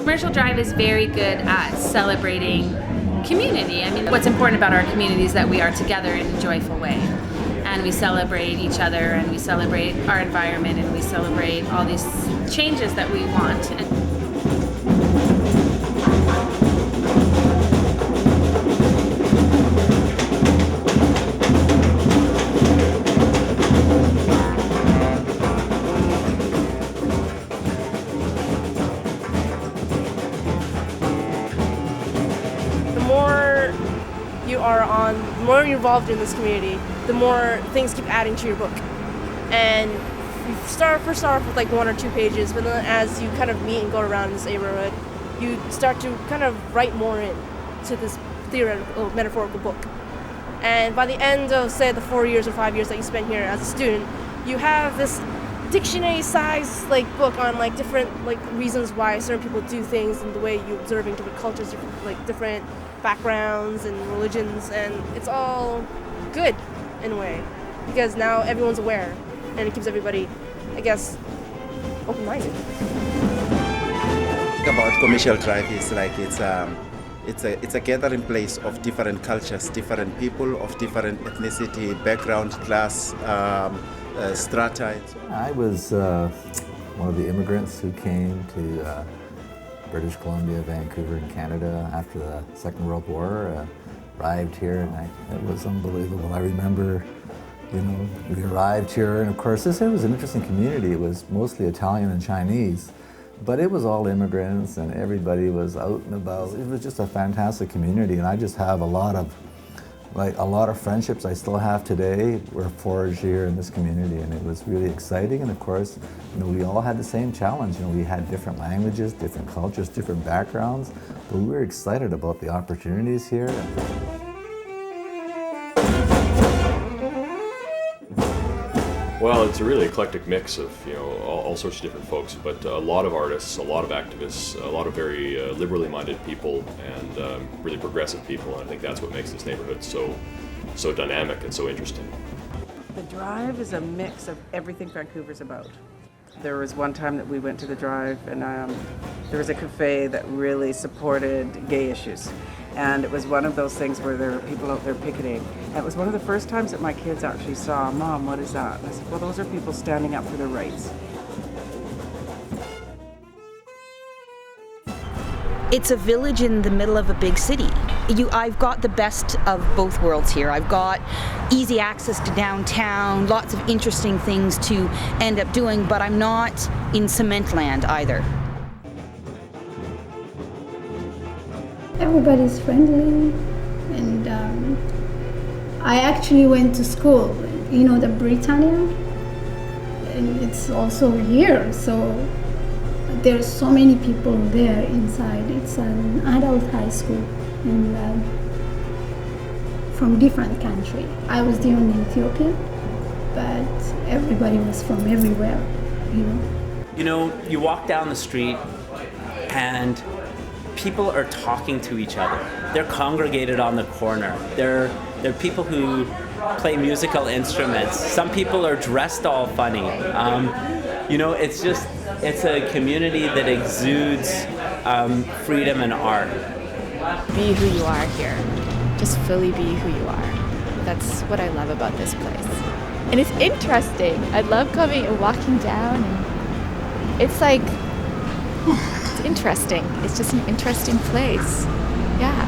Commercial Drive is very good at celebrating community. I mean, what's important about our community is that we are together in a joyful way. And we celebrate each other, and we celebrate our environment, and we celebrate all these changes that we want. The more you're involved in this community, the more things keep adding to your book. And you first start off with like 1 or 2 pages, but then as you kind of meet and go around this neighborhood, you start to kind of write more in to this theoretical, metaphorical book. And by the end of, say, the 4 years or 5 years that you spend here as a student, you have this dictionary-sized like book on like different like reasons why certain people do things and the way you observing different cultures, different backgrounds and religions, and it's all good in a way because now everyone's aware and it keeps everybody, I guess, open-minded. About Commercial Drive is like it's a gathering place of different cultures, different people of different ethnicity, background, class, strata. I was one of the immigrants who came to British Columbia, Vancouver, in Canada after the Second World War. Arrived here, and it was unbelievable. I remember, we arrived here, and of course, it was an interesting community. It was mostly Italian and Chinese, but it was all immigrants, and everybody was out and about. It was just a fantastic community, and I just have a lot of friendships I still have today were forged here in this community, and it was really exciting. And of course, we all had the same challenge. We had different languages, different cultures, different backgrounds, but we were excited about the opportunities here. Well, it's a really eclectic mix of all sorts of different folks, but a lot of artists, a lot of activists, a lot of very liberally minded people, and really progressive people. And I think that's what makes this neighborhood so dynamic and so interesting. The Drive is a mix of everything Vancouver's about. There was one time that we went to the Drive, and there was a cafe that really supported gay issues. And it was one of those things where there were people out there picketing. And it was one of the first times that my kids actually saw, "Mom, what is that?" And I said, "Well, those are people standing up for their rights." It's a village in the middle of a big city. I've got the best of both worlds here. I've got easy access to downtown, lots of interesting things to end up doing, but I'm not in cement land either. Everybody's friendly, and I actually went to school, the Britannia, and it's also here, so there's so many people there inside. It's an adult high school, and from different country. I was the only Ethiopian, but everybody was from everywhere, You walk down the street and people are talking to each other. They're congregated on the corner. They're people who play musical instruments. Some people are dressed all funny. It's a community that exudes freedom and art. Be who you are here. Just fully be who you are. That's what I love about this place. And it's interesting. I love coming and walking down, and it's like, it's interesting. It's just an interesting place. Yeah.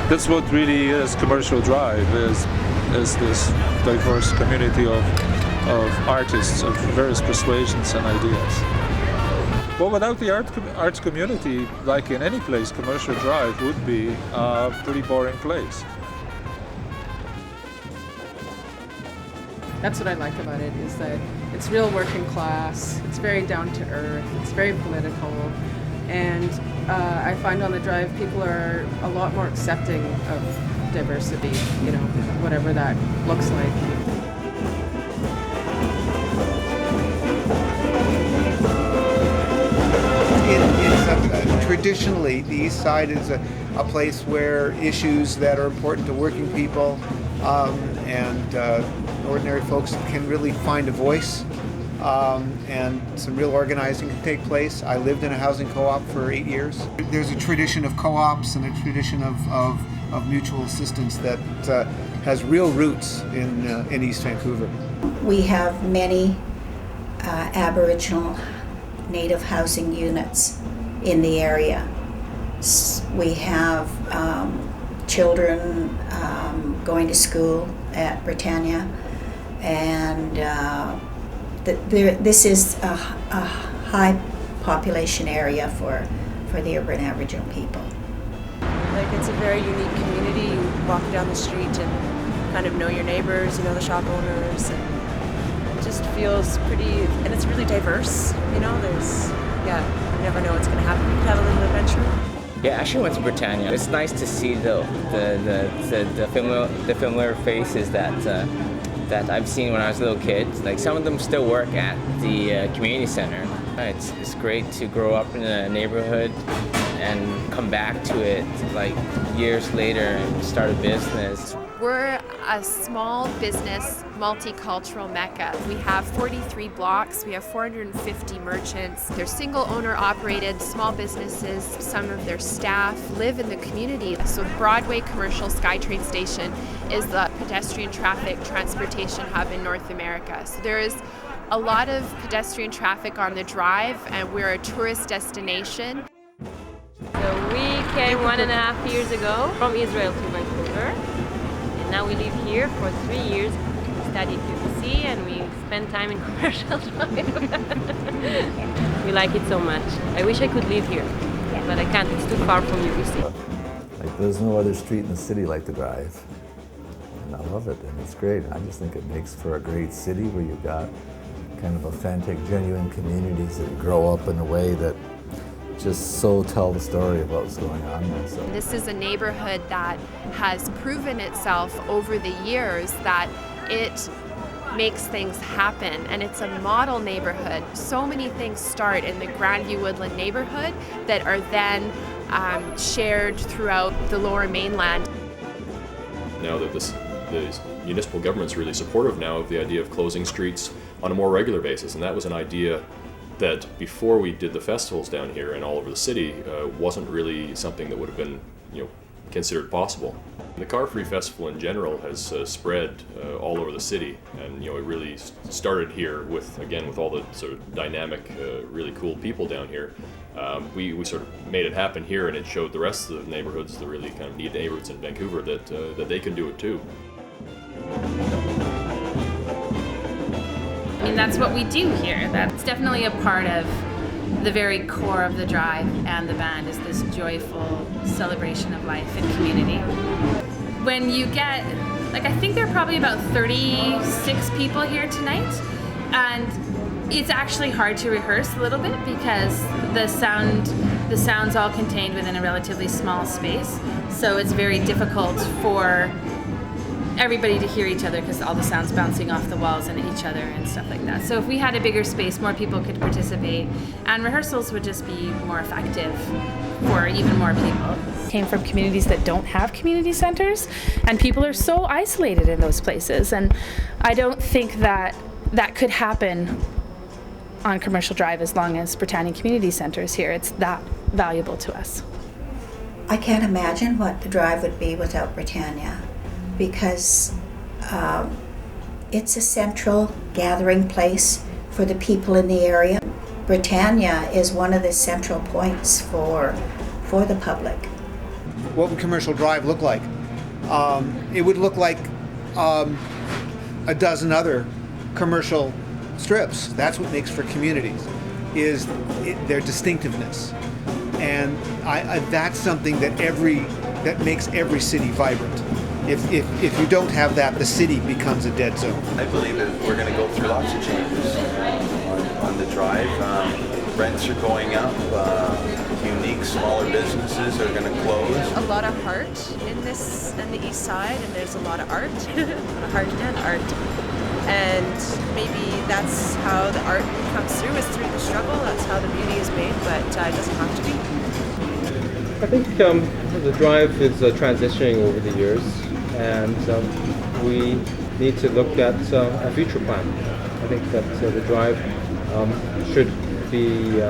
That's what really is Commercial Drive, is this diverse community of artists of various persuasions and ideas. Well, without the arts community, like in any place, Commercial Drive would be a pretty boring place. That's what I like about it, is that it's real working class, it's very down to earth, it's very political, and I find on the Drive people are a lot more accepting of diversity, whatever that looks like. Traditionally, the East Side is a place where issues that are important to working people and ordinary folks can really find a voice. and some real organizing can take place. I lived in a housing co-op for 8 years. There's a tradition of co-ops and a tradition of mutual assistance that has real roots in East Vancouver. We have many Aboriginal Native housing units in the area. We have children going to school at Britannia, and this is a high population area for the urban Aboriginal people. Like, it's a very unique community. You walk down the street and kind of know your neighbors, you know the shop owners, and it just feels pretty, and it's really diverse, you know, you never know what's going to happen. You can have a little adventure. Yeah, I actually went to Britannia. It's nice to see the familiar faces that I've seen when I was a little kid. Like, some of them still work at the community center. It's great to grow up in a neighborhood and come back to it like years later and start a business. We're a small business, multicultural mecca. We have 43 blocks, we have 450 merchants. They're single owner operated small businesses. Some of their staff live in the community. So Broadway Commercial SkyTrain Station is the pedestrian traffic transportation hub in North America. So there is a lot of pedestrian traffic on the drive, and we're a tourist destination. So we came 1.5 years ago from Israel to Vancouver, and now we live here for 3 years. We studied QC and we spend time in commercial drive. We like it so much. I wish I could live here, but I can't. It's too far from UBC. Like, there's no other street in the city like the Drive, and I love it, and it's great. I just think it makes for a great city where you've got kind of authentic, genuine communities that grow up in a way that just so tell the story about what's going on there. So. This is a neighborhood that has proven itself over the years that it makes things happen, and it's a model neighborhood. So many things start in the Grandview Woodland neighborhood that are then shared throughout the Lower Mainland. Now that the municipal government's really supportive now of the idea of closing streets on a more regular basis, and that was an idea that before we did the festivals down here and all over the city wasn't really something that would have been, considered possible. The Car Free Festival in general has spread all over the city, and it really started here with all the sort of dynamic, really cool people down here. We sort of made it happen here, and it showed the rest of the neighborhoods, the really kind of neat neighborhoods in Vancouver, that they can do it too. I mean, that's what we do here. That's definitely a part of the very core of the drive and the band, is this joyful celebration of life and community. When you get, I think there are probably about 36 people here tonight, and it's actually hard to rehearse a little bit because the sound's all contained within a relatively small space, so it's very difficult for everybody to hear each other because all the sound's bouncing off the walls and at each other and stuff like that. So if we had a bigger space, more people could participate, and rehearsals would just be more effective for even more people. Came from communities that don't have community centers, and people are so isolated in those places, and I don't think that could happen on Commercial Drive as long as Britannia Community Center is here. It's that valuable to us. I can't imagine what the Drive would be without Britannia, because it's a central gathering place for the people in the area. Britannia is one of the central points for the public. What would Commercial Drive look like? It would look like a dozen other commercial strips. That's what makes for communities, is their distinctiveness. And that's something that makes every city vibrant. If you don't have that, the city becomes a dead zone. I believe that we're going to go through lots of changes on the drive. Rents are going up. Unique smaller businesses are going to close. A lot of heart in the east side, and there's a lot of art, heart and art. And maybe that's how the art comes through, is through the struggle. That's how the beauty is made, but it doesn't have to be. I think the drive is transitioning over the years, and we need to look at a future plan. I think that the drive should be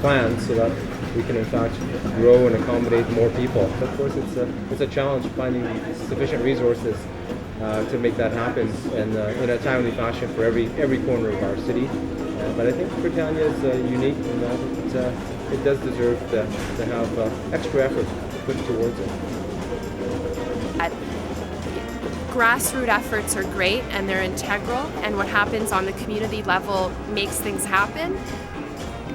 planned so that we can in fact grow and accommodate more people. Of course, it's a challenge finding sufficient resources to make that happen and in a timely fashion for every corner of our city. But I think Britannia is unique in that it does deserve to have extra effort put towards it. Grassroots efforts are great and they're integral, and what happens on the community level makes things happen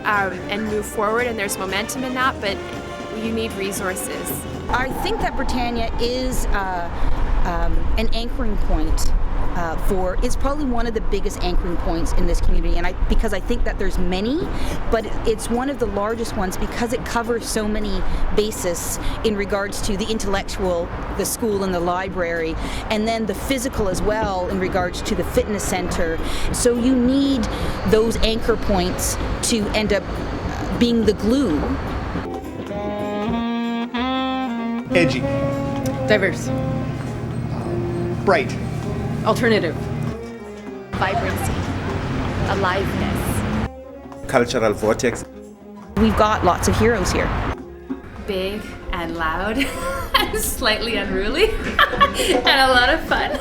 and move forward, and there's momentum in that, but you need resources. I think that Britannia is an anchoring point it's probably one of the biggest anchoring points in this community, and because I think that there's many, but it's one of the largest ones because it covers so many bases in regards to the intellectual, the school and the library, and then the physical as well in regards to the fitness center. So you need those anchor points to end up being the glue. Edgy. Diverse. Bright. Alternative. Vibrancy. Aliveness. Cultural vortex. We've got lots of heroes here. Big and loud and slightly unruly and a lot of fun.